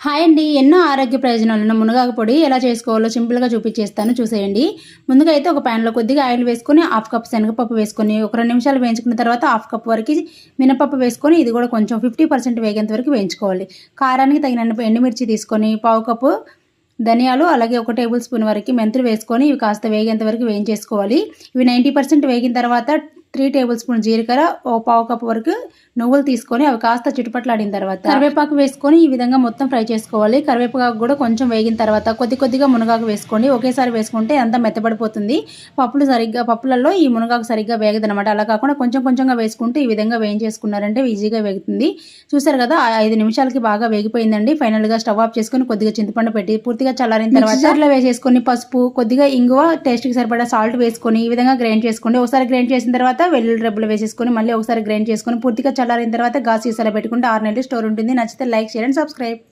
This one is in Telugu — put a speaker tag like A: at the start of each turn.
A: హాయ్ అండి. ఎన్నో ఆరోగ్య ప్రయోజనాలున్న మునగాకు పొడి ఎలా చేసుకోవాలో సింపుల్‌గా చూపిచ్చేస్తాను చూసేయండి. ముందుగా అయితే ఒక ప్యాన్‌లో కొద్దిగా ఆయిల్ వేసుకొని, హాఫ్ కప్ శనగపప్పు వేసుకొని, ఒక 2 నిమిషాలు వేయించుకున్న తర్వాత హాఫ్ కప్ వరకి మినపప్పు వేసుకొని, ఇది కూడా కొంచెం 50% వేగేంత వరకు వేయించుకోవాలి. కారానికి తగినన్ని ఎండుమిర్చి తీసుకొని, పావు కప్పు ధనియాలు, అలాగే ఒక టేబుల్ స్పూన్ వరకి మెంతులు వేసుకొని, ఇవి కాస్త వేగేంత వరకు వేయించేసుకోవాలి. ఇవి 90% వేగిన తర్వాత 3 టేబుల్ స్పూన్ జీలకర్ర, ఓ పావు కప్పు వరకు నువ్వులు తీసుకొని అవి కాస్త చిటపట్లాడిన తర్వాత కరివేపాకు వేసుకొని ఈ విధంగా మొత్తం ఫ్రై చేసుకోవాలి. కరివేపాకు కూడా కొంచెం వేగిన తర్వాత కొద్దిగా మునగాకు వేసుకోండి. ఒకేసారి వేసుకుంటే అంతా మెత్తబడిపోతుంది. పప్పులలో ఈ మునగాకు సరిగ్గా వేగదనమాట. అలా కాకుండా కొంచెం కొంచెంగా వేసుకుంటే ఈ విధంగా వేయించేసుకున్నారంటే ఈజీగా వేగుతుంది. చూసారు కదా, 5 నిమిషాలకి బాగా వేగిపోయిందండి. ఫైనల్గా స్టవ్ ఆఫ్ చేసుకొని కొద్దిగా చింతపండు పెట్టి పూర్తిగా చల్లారిన తర్వాత మిక్సర్లో వేసేసుకొని పసుపు, కొద్దిగా ఇంగువ, టేస్ట్కి సరిపడా సాల్ట్ వేసుకొని ఈ విధంగా గ్రైండ్ చేసుకోండి. ఒకసారి గ్రైండ్ చేసిన తర్వాత వెల్లుల్లి రెబ్బలు వేసేసుకొని మళ్ళీ ఒకసారి గ్రైండ్ చేసుకొని పూర్తిగా చల్లారిన తర్వాత గాజు సీసాలో పెట్టుకుంటే 6 నెలలు స్టోర్ ఉంటుంది. నచ్చితే లైక్, షేర్ అండ్ సబ్స్క్రైబ్.